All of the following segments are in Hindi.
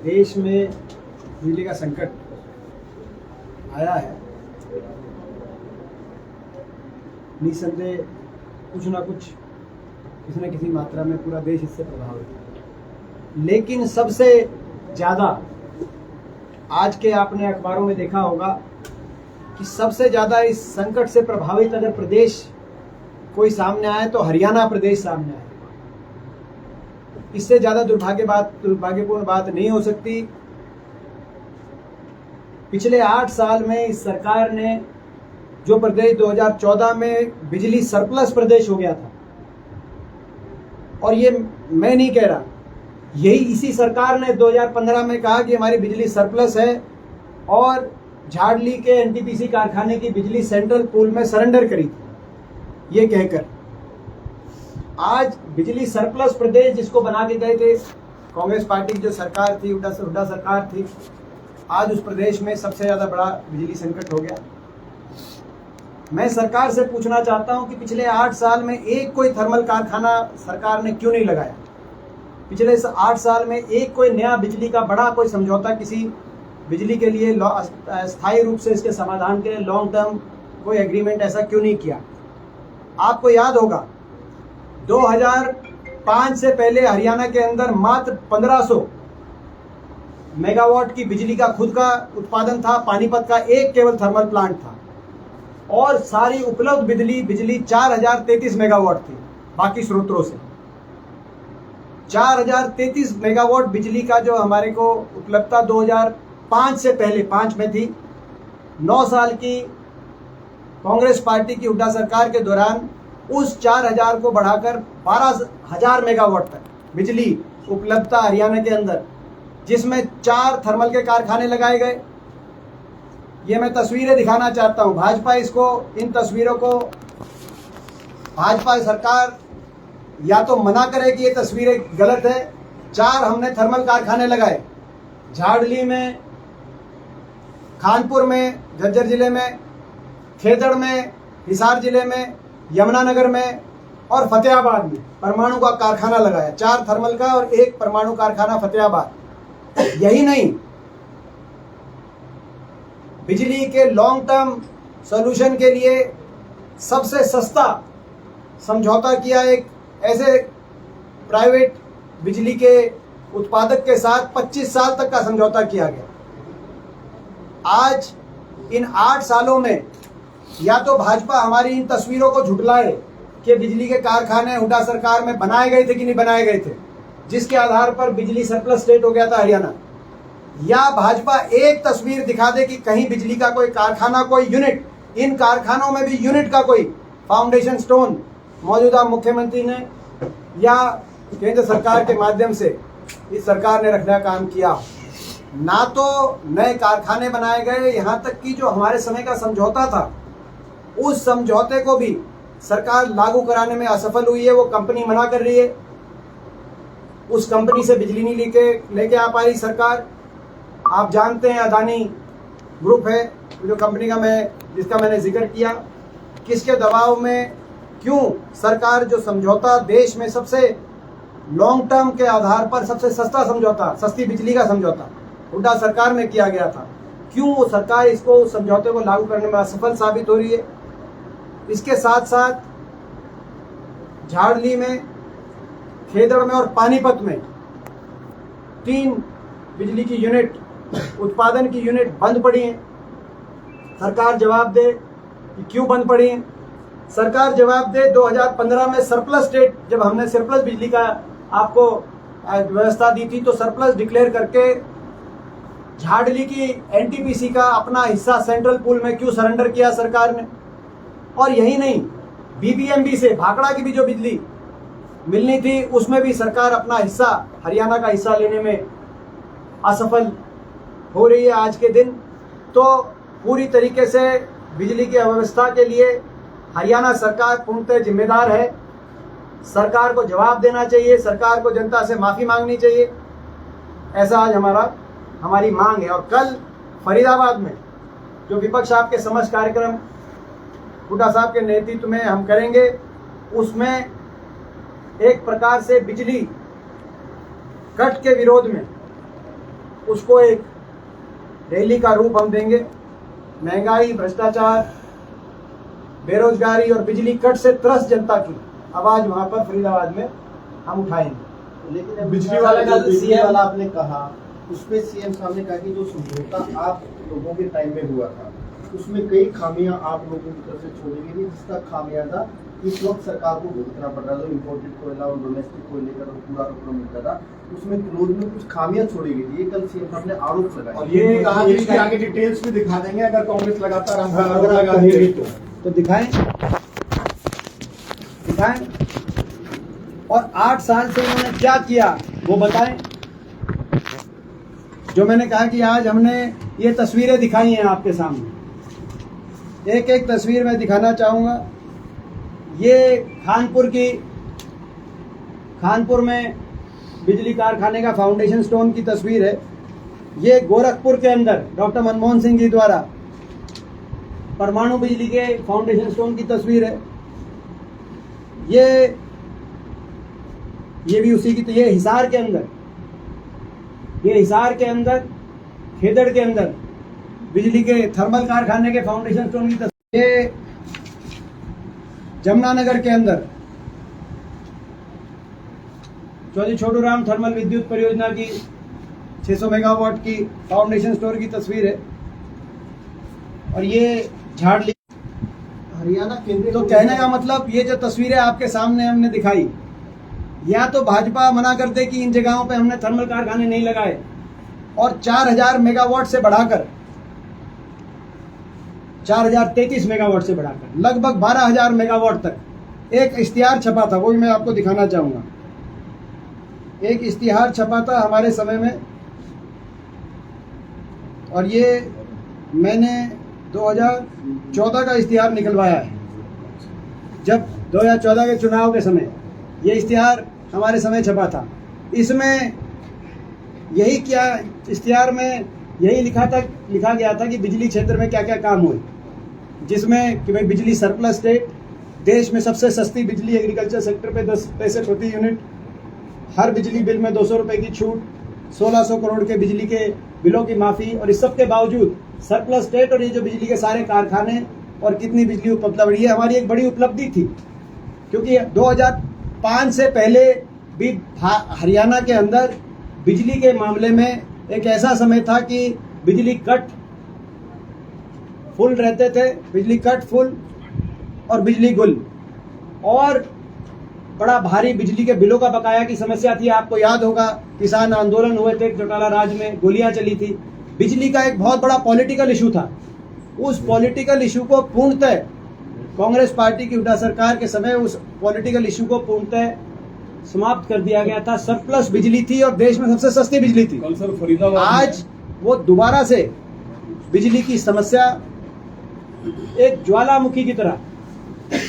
देश में बिजली का संकट आया है, निसंदेह कुछ ना कुछ किसी न किसी मात्रा में पूरा देश इससे प्रभावित है। लेकिन सबसे ज़्यादा आज के आपने अखबारों में देखा होगा कि सबसे ज़्यादा इस संकट से प्रभावित अगर प्रदेश कोई सामने आए तो हरियाणा प्रदेश सामने आए। इससे ज़्यादा दुर्भाग्यपूर्ण बात नहीं हो सकती। पिछले 8 साल में इस सरकार ने जो प्रदेश 2014 में बिजली सरप्लस प्रदेश हो गया था, और ये मैं नहीं कह रहा, यही इसी सरकार ने 2015 में कहा कि हमारी बिजली सरप्लस है और झाड़ली के एनटीपीसी कारखाने की बिजली सेंट्रल पूल में सरेंडर करी थी। ये कहकर आज बिजली सरप्लस प्रदेश जिसको बना के गए थे कांग्रेस पार्टी की जो सरकार थी, हुड्डा सरकार थी, आज उस प्रदेश में सबसे ज़्यादा बड़ा बिजली संकट हो गया। मैं सरकार से पूछना चाहता हूं कि पिछले 8 साल में एक कोई थर्मल कारखाना सरकार ने क्यों नहीं लगाया? पिछले 8 साल में एक कोई नया बिजली का बड़ा कोई समझौता किसी बिजली के लिए स्थायी रूप से इसके समाधान के लिए लॉन्ग टर्म कोई एग्रीमेंट ऐसा क्यों नहीं किया? आपको याद होगा 2005 से पहले हरियाणा के अंदर मात्र 1500 मेगावाट की बिजली का खुद का उत्पादन था। पानीपत का एक केवल थर्मल प्लांट था और सारी उपलब्ध बिजली 4033 मेगावाट थी बाकी स्रोतों से। 4033 मेगावाट बिजली का जो हमारे को उपलब्धता 2005 से पहले 5 में थी। 9 साल की कांग्रेस पार्टी की हुड्डा सरकार के दौरान उस 4000 को बढ़ाकर 12000 मेगावाट तक बिजली उपलब्धता हरियाणा के अंदर, जिसमें 4 थर्मल के कारखाने लगाए गए। ये मैं तस्वीरें दिखाना चाहता हूं। इन तस्वीरों को भाजपा सरकार या तो मना करे कि ये तस्वीरें गलत है। 4 हमने थर्मल कारखाने लगाए, झाड़ली में, खानपुर में झज्जर जिले में, खेतड़ में, हिसार जिले में, यमुनानगर में और फतेहाबाद में परमाणु का कारखाना लगाया। 4 थर्मल का और 1 परमाणु कारखाना फतेहाबाद। यही नहीं, बिजली के लॉन्ग टर्म सॉल्यूशन के लिए सबसे सस्ता समझौता किया एक ऐसे प्राइवेट बिजली के उत्पादक के साथ 25 साल तक का समझौता किया गया। आज इन 8 सालों में या तो भाजपा हमारी इन तस्वीरों को झुठलाए कि बिजली के कारखाने हुड्डा सरकार में बनाए गए थे कि नहीं बनाए गए थे, जिसके आधार पर बिजली सरप्लस स्टेट हो गया था हरियाणा, या भाजपा एक तस्वीर दिखा दे कि कहीं बिजली का कोई कारखाना, कोई यूनिट, इन कारखानों में भी यूनिट का कोई फाउंडेशन स्टोन मौजूदा मुख्यमंत्री ने या केंद्र सरकार के माध्यम से इस सरकार ने रखने का काम किया। ना तो नए कारखाने बनाए गए, यहाँ तक कि जो हमारे समय का समझौता था उस समझौते को भी सरकार लागू कराने में असफल हुई है। वो कंपनी मना कर रही है, उस कंपनी से बिजली नहीं लेके आ पा रही सरकार। आप जानते हैं अदानी ग्रुप है जो कंपनी का जिसका मैंने जिक्र किया, किसके दबाव में क्यों सरकार जो समझौता देश में सबसे लॉन्ग टर्म के आधार पर सबसे सस्ता समझौता, सस्ती बिजली का समझौता हुड्डा सरकार में किया गया था, क्यों वो सरकार इसको उस समझौते को लागू करने में असफल साबित हो रही है। इसके साथ साथ झाड़ली में, खेतड़ में और पानीपत में 3 बिजली की यूनिट, उत्पादन की यूनिट बंद पड़ी हैं। सरकार जवाब दे कि क्यों बंद पड़ी हैं। सरकार जवाब दे 2015 में सरप्लस स्टेट, जब हमने सरप्लस बिजली का आपको व्यवस्था दी थी तो सरप्लस डिक्लेयर करके झाड़ली की एनटीपीसी का अपना हिस्सा सेंट्रल पूल में क्यों सरेंडर किया सरकार ने। और यही नहीं, बीबीएमबी से भाखड़ा की भी जो बिजली मिलनी थी उसमें भी सरकार अपना हिस्सा, हरियाणा का हिस्सा लेने में असफल हो रही है आज के दिन। तो पूरी तरीके से बिजली की अव्यवस्था के लिए हरियाणा सरकार पूर्णतः जिम्मेदार है। सरकार को जवाब देना चाहिए, सरकार को जनता से माफ़ी मांगनी चाहिए, ऐसा आज हमारी मांग है। और कल फरीदाबाद में जो विपक्ष आपके समझ कार्यक्रम हुड्डा साहब के नेतृत्व में हम करेंगे, उसमें एक प्रकार से बिजली कट के विरोध में उसको एक रैली का रूप हम देंगे। महंगाई, भ्रष्टाचार, बेरोजगारी और बिजली कट से त्रस्त जनता की आवाज वहां पर फरीदाबाद में हम उठाएंगे। लेकिन बिजली वाला का सीएम वाला आपने कहा, उसपे सीएम साहब ने कहा कि जो समझौता आप लोगों के टाइम में हुआ था उसमें कई खामियां आप लोगों की तरफ से छोड़ी गई थी, जिसका खामियाजा इस वक्त सरकार को भुगतना पड़ रहा है। जो इम्पोर्टेड कोयला और डोमेस्टिक कोयले का पूरा रोकड़ा मिलता था, उसमें क्लोज में कुछ खामियां छोड़ी गई थी। ये कल सीएम साहब ने आरोप लगाया और ये कहा कि इसके आगे डिटेल्स भी दिखा देंगे अगर कांग्रेस लगातार तो दिखाएं। और 8 साल से उन्होंने क्या किया वो बताएं। जो मैंने कहा कि आज हमने ये तस्वीरें दिखाई हैं आपके सामने, एक एक तस्वीर मैं दिखाना चाहूँगा। ये खानपुर में बिजली कारखाने का फाउंडेशन स्टोन की तस्वीर है। ये गोरखपुर के अंदर डॉक्टर मनमोहन सिंह जी द्वारा परमाणु बिजली के फाउंडेशन स्टोन की तस्वीर है। ये भी उसी की। ये हिसार के अंदर खेदड़ के अंदर बिजली के थर्मल कारखाने के फाउंडेशन स्टोन की तस्वीर। ये जमुनानगर के अंदर चौधरी छोटूराम थर्मल विद्युत परियोजना की 600 मेगावाट की फाउंडेशन स्टोर की तस्वीर है। और ये झाड़ली हरियाणा केंद्र। तो कहने का मतलब ये जो तस्वीरें आपके सामने हमने दिखाई, या तो भाजपा मना करते कि इन जगहों पे हमने थर्मल कारखाने नहीं लगाए, और 4000 मेगावाट से बढ़ाकर 4033 मेगावाट से बढ़ाकर लगभग 12000 मेगावाट तक एक इश्तिहार छपा था। वो भी मैं आपको दिखाना चाहूंगा। एक इश्तिहार छपा था हमारे समय में, और ये मैंने 2014 का इश्तिहार निकलवाया है। जब 2014 के चुनाव के समय ये इश्तिहार हमारे समय छपा था। इसमें यही क्या इश्तिहार में यही लिखा गया था कि बिजली क्षेत्र में क्या क्या काम हुए, जिसमें कि भाई बिजली सरप्लस स्टेट, देश में सबसे सस्ती बिजली एग्रीकल्चर सेक्टर पे 10 पैसे प्रति यूनिट, हर बिजली बिल में 200 रुपए की छूट, 1600 करोड़ के बिजली के बिलों की माफी। और इस सब के बावजूद सरप्लस स्टेट और ये जो बिजली के सारे कारखाने और कितनी बिजली उपलब्ध बढ़ी है, हमारी एक बड़ी उपलब्धि थी। क्योंकि 2005 से पहले भी हरियाणा के अंदर बिजली के मामले में एक ऐसा समय था कि बिजली कट फुल रहते थे, बिजली कट फुल और बिजली गुल, और बड़ा भारी बिजली के बिलों का बकाया की समस्या थी। आपको याद होगा किसान आंदोलन हुए थे चौटाला राज में, गोलियां चली थी। बिजली का एक बहुत बड़ा पॉलिटिकल इशू था। उस पॉलिटिकल इशू को पूर्णतः कांग्रेस पार्टी की उठा सरकार के समय उस पॉलिटिकल इशू को पूर्णतः समाप्त कर दिया गया था। सरप्लस बिजली थी और देश में सबसे सस्ती बिजली थी। आज वो दोबारा से बिजली की समस्या एक ज्वालामुखी की तरह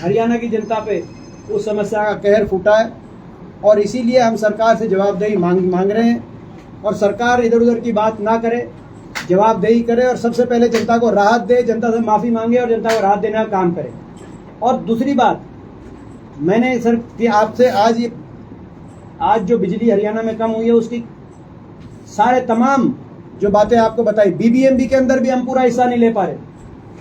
हरियाणा की जनता पे उस समस्या का कहर फूटा है, और इसीलिए हम सरकार से जवाबदेही मांग रहे हैं। और सरकार इधर उधर की बात ना करे, जवाबदेही करे और सबसे पहले जनता को राहत दे, जनता से माफी मांगे और जनता को राहत देने का काम करे। और दूसरी बात, मैंने सर कि आपसे आज जो बिजली हरियाणा में कम हुई है उसकी सारे तमाम जो बातें आपको बताई, बीबीएमबी के अंदर भी हम पूरा हिस्सा नहीं ले पा रहे।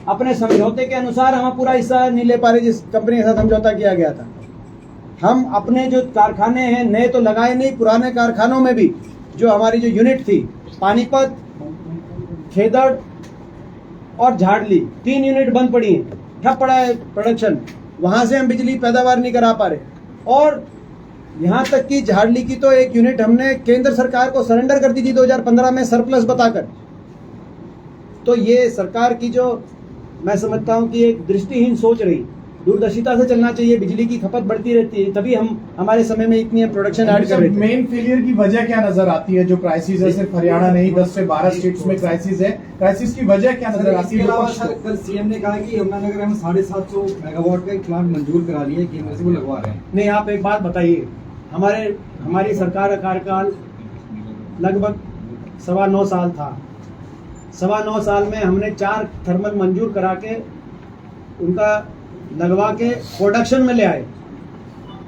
अपने समझौते के अनुसार हम पूरा हिस्सा नहीं ले पा रहे जिस कंपनी के साथ समझौता किया गया था। हम अपने जो कारखाने हैं नए तो लगाए नहीं, पुराने कारखानों में भी जो हमारी जो यूनिट थी, पानीपत, खेदड़ और झाड़ली, 3 यूनिट बंद पड़ी हैं, ठप पड़ा है प्रोडक्शन। वहां से हम बिजली पैदावार नहीं करा पा रहे। और यहाँ तक कि झाड़ली की तो एक यूनिट हमने केंद्र सरकार को सरेंडर कर दी थी 2015 में सरप्लस बताकर। तो ये सरकार की जो मैं समझता हूँ कि एक दृष्टिहीन सोच रही, दूरदर्शिता से चलना चाहिए। बिजली की खपत बढ़ती रहती है, तभी हम हमारे समय में इतनी प्रोडक्शन ऐड कर रहे थे। मेन फेलियर की वजह क्या नजर आती है? जो क्राइसिस है सिर्फ हरियाणा नहीं 10 से 12 स्टेट्स में क्राइसिस है, क्राइसिस की वजह क्या नजर आती है? कल सीएम ने कहा कि यमुनानगर में 750 मेगावाट का एक प्लांट मंजूर करा लिया है, केंद्र से वो लगवा रहे हैं। नहीं, आप एक बात बताइए, हमारी सरकार का कार्यकाल लगभग 9.25 साल था। 9.25 साल में हमने 4 थर्मल मंजूर करा के उनका लगवा के प्रोडक्शन में ले आए।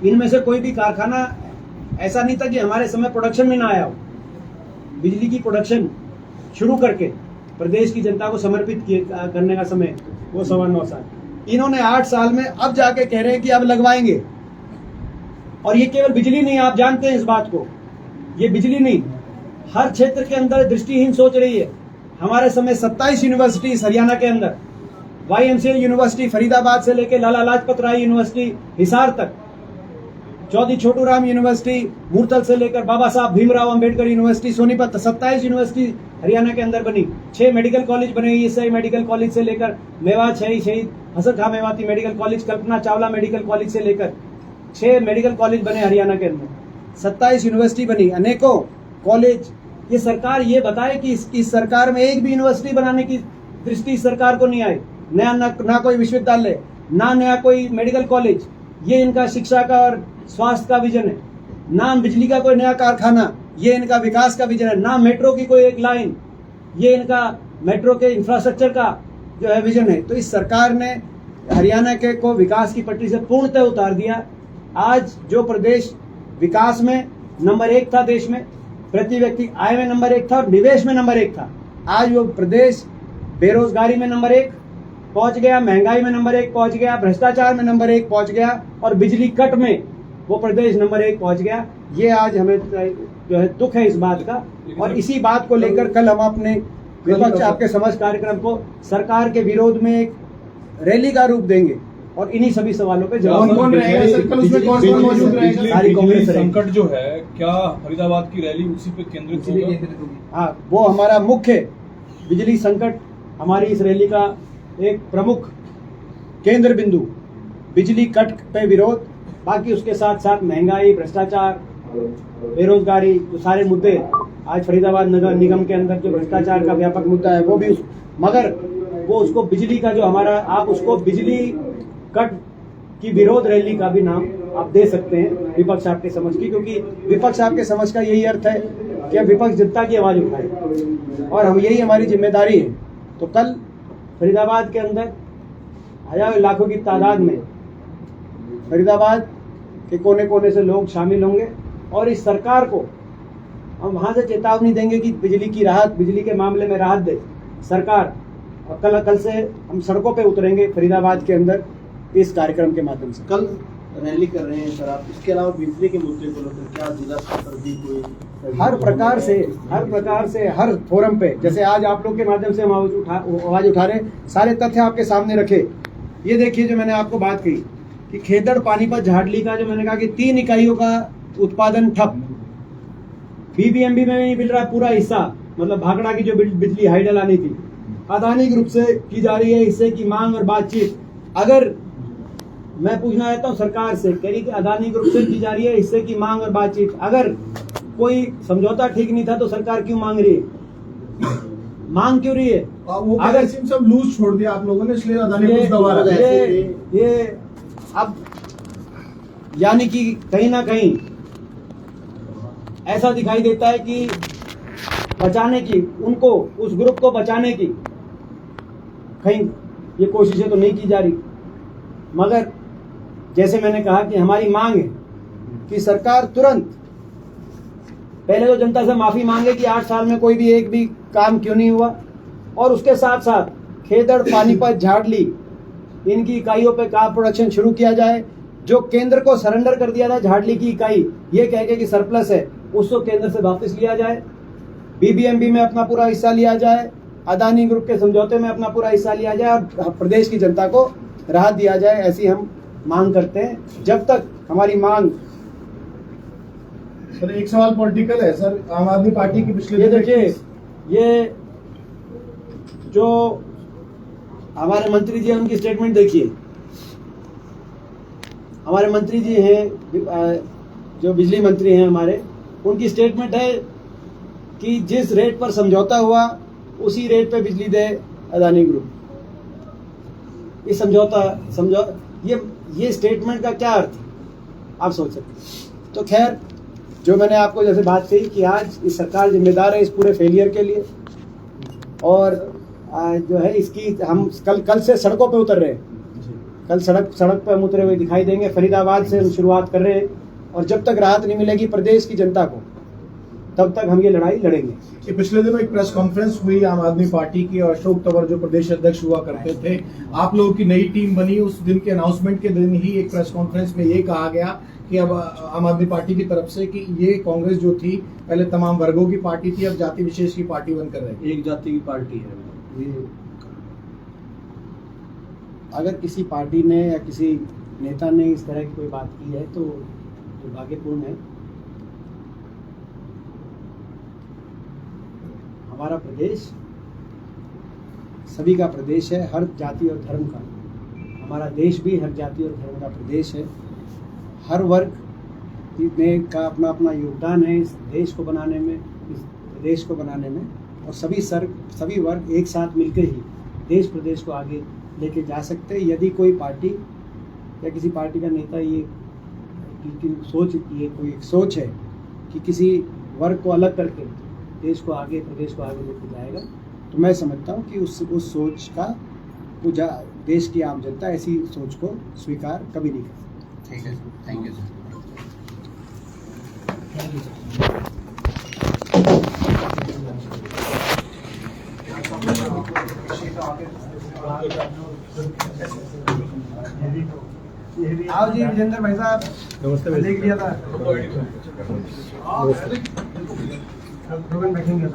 इनमें से कोई भी कारखाना ऐसा नहीं था कि हमारे समय प्रोडक्शन में ना आया हो। बिजली की प्रोडक्शन शुरू करके प्रदेश की जनता को समर्पित करने का समय वो 9.25 साल। इन्होंने 8 साल में अब जाके कह रहे हैं कि अब लगवाएंगे। और ये केवल बिजली नहीं, आप जानते हैं इस बात को, ये बिजली नहीं, हर क्षेत्र के अंदर दृष्टिहीन सोच रही है। हमारे समय 27 यूनिवर्सिटी हरियाणा के अंदर, YMCA यूनिवर्सिटी फरीदाबाद से लेकर लाला लाजपत राय यूनिवर्सिटी हिसार तक, चौधरी छोटू राम यूनिवर्सिटी मूर्तल से लेकर बाबा साहब भीमराव अंबेडकर यूनिवर्सिटी सोनीपत, 27 यूनिवर्सिटी हरियाणा के अंदर बनी। 6 मेडिकल कॉलेज बने, ईएसआई मेडिकल कॉलेज से लेकर मेवात शहीद हसन खां Mewati medical college, Kalpana Chawla medical college से लेकर 6 मेडिकल कॉलेज बने हरियाणा के अंदर, 27 यूनिवर्सिटी बनी, अनेकों कॉलेज। ये सरकार ये बताए कि इस सरकार में एक भी यूनिवर्सिटी बनाने की दृष्टि सरकार को नहीं आई, नया ना कोई विश्वविद्यालय, ना नया कोई मेडिकल कॉलेज। ये इनका शिक्षा का और स्वास्थ्य का विजन है। ना बिजली का कोई नया कारखाना, ये इनका विकास का विजन है। ना मेट्रो की कोई एक लाइन, ये इनका मेट्रो के इंफ्रास्ट्रक्चर का जो है विजन है। तो इस सरकार ने हरियाणा के को विकास की पटरी से पूर्णतः उतार दिया। आज जो प्रदेश विकास में नंबर 1 था देश में, प्रति व्यक्ति आय में नंबर 1 था और निवेश में नंबर 1 था, आज वो प्रदेश बेरोजगारी में नंबर 1 पहुंच गया, महंगाई में नंबर 1 पहुंच गया, भ्रष्टाचार में नंबर 1 पहुंच गया और बिजली कट में वो प्रदेश नंबर 1 पहुंच गया। ये आज हमें जो है दुख है इस बात का। और इसी बात को लेकर कल हम अपने विपक्ष आपके समझ कार्यक्रम को सरकार के विरोध में एक रैली का रूप देंगे और इन्हीं सभी सवालों पे जवाब। कौन रहेगा सर? कल उसमें कौन मौजूद रहेगा? सारी कांग्रेस संकट जो है, क्या फरीदाबाद की रैली उसी पे केंद्रित होगा? हाँ, वो हमारा मुख्य बिजली संकट, हमारी इस रैली का एक प्रमुख केंद्र बिंदु बिजली कट पे विरोध। बाकी उसके साथ साथ महंगाई, भ्रष्टाचार, बेरोजगारी, जो सारे मुद्दे आज फरीदाबाद नगर निगम के अंदर जो भ्रष्टाचार का व्यापक मुद्दा है वो भी मगर वो उसको बिजली का जो हमारा, आप उसको बिजली कट की विरोध रैली का भी नाम आप दे सकते हैं विपक्ष आपके समझ की, क्योंकि विपक्ष आपके समझ का यही अर्थ है कि अब विपक्ष जनता की आवाज उठाए और हम यही हमारी जिम्मेदारी है। तो कल फरीदाबाद के अंदर हजारों लाखों की तादाद में फरीदाबाद के कोने कोने से लोग शामिल होंगे और इस सरकार को हम वहां से चेतावनी देंगे कि बिजली की राहत, बिजली के मामले में राहत दे सरकार। और कल से हम सड़कों पे उतरेंगे फरीदाबाद के अंदर इस कार्यक्रम के माध्यम से। कल रैली कर रहे हैं सर आप, इसके अलावा बिजली के मुद्दे को लेकर क्या जिला स्तर पर भी कोई हर प्रकार से हर फोरम पे, जैसे आज आप लोग के माध्यम से हम आवाज उठा रहे, सारे तथ्य आपके सामने रखे। ये देखिए जो मैंने आपको बात कही कि खेदड़, पानीपत, झाडली का जो मैंने कहा कि 3 इकाइयों का उत्पादन ठप, बीबीएमबी में नहीं मिल रहा पूरा हिस्सा, मतलब भाखड़ा की जो बिजली हाइडल आनी थी अदानी ग्रुप से की जा रही है, हिस्से की मांग और बातचीत। अगर मैं पूछना चाहता हूँ सरकार से, कह रही कि अदानी ग्रुप से की जा रही है हिस्से की मांग और बातचीत, अगर कोई समझौता ठीक नहीं था तो सरकार क्यों मांग रही है, मांग क्यों रही है? वो अगर सब लूज छोड़ दिया आप लोगों ने, इसलिए अदानी को दबा रहा है। ये अब यानी कि कहीं ना कहीं ऐसा दिखाई देता है कि बचाने की, उनको उस ग्रुप को बचाने की कहीं ये कोशिशें तो नहीं की जा रही। मगर जैसे मैंने कहा कि हमारी मांग है कि सरकार तुरंत पहले तो जनता से माफी मांगे कि 8 साल में कोई भी एक भी काम क्यों नहीं हुआ, और उसके साथ साथ खेदड़, पानीपत, झाडली इनकी इकाइयों पे कार प्रोडक्शन शुरू किया जाए। जो केंद्र को सरेंडर कर दिया था झाडली की इकाई, ये कह के कि सरप्लस है, उसको केंद्र से वापस लिया जाए, बीबीएमबी में अपना पूरा हिस्सा लिया जाए, अदानी ग्रुप के समझौते में अपना पूरा हिस्सा लिया जाए और प्रदेश की जनता को राहत दिया जाए, ऐसी हम मांग करते हैं। जब तक हमारी मांग। सर एक सवाल पॉलिटिकल है सर, आम आदमी पार्टी की पिछले ये देखिए, ये जो हमारे मंत्री जी हैं उनकी स्टेटमेंट देखिए। हमारे मंत्री जी हैं जो बिजली मंत्री हैं हमारे, उनकी स्टेटमेंट है कि जिस रेट पर समझौता हुआ उसी रेट पे बिजली दे अदानी ग्रुप। ये समझौता ये स्टेटमेंट का क्या अर्थ है आप सोच सकते। तो खैर, जो मैंने आपको जैसे बात कही कि आज इस सरकार जिम्मेदार है इस पूरे फेलियर के लिए, और जो है इसकी हम कल से सड़कों पे उतर रहे हैं। कल सड़क पे हम उतरे हुए दिखाई देंगे। फरीदाबाद से हम शुरुआत कर रहे हैं और जब तक राहत नहीं मिलेगी प्रदेश की जनता को, तब तक हम ये लड़ाई लड़ेंगे। ये पिछले दिनों एक प्रेस कॉन्फ्रेंस हुई आम आदमी पार्टी की और अशोक तंवर जो प्रदेश अध्यक्ष हुआ करते थे, आप लोगों की नई टीम बनी। उस दिन के अनाउंसमेंट के दिन ही एक प्रेस कॉन्फ्रेंस में ये कहा गया कि अब आम आदमी पार्टी की तरफ से कि ये कांग्रेस जो थी पहले तमाम वर्गों की पार्टी थी, अब जाति विशेष की पार्टी बनकर रहेगी। एक जाति की पार्टी है ये अगर किसी पार्टी ने या किसी नेता ने इस तरह की कोई बात की है तो दुर्भाग्यपूर्ण है। हमारा प्रदेश सभी का प्रदेश है, हर जाति और धर्म का। हमारा देश भी हर जाति और धर्म का प्रदेश है। हर वर्ग ने का अपना अपना योगदान है इस देश को बनाने में, इस प्रदेश को बनाने में, और सभी वर्ग एक साथ मिलकर ही देश प्रदेश को आगे लेके जा सकते हैं। यदि कोई पार्टी या किसी पार्टी का नेता ये कोई एक सोच है कि किसी वर्ग को अलग करके देश को आगे, प्रदेश को आगे लेके जाएगा, तो मैं समझता हूँ कि उस सोच का देश की आम जनता ऐसी सोच को स्वीकार कभी नहीं कर सकती। ठीक है, थैंक यू सर। आओ जी विजेंद्र भाई साहब, नमस्ते। देख लिया था। बैठेंगे।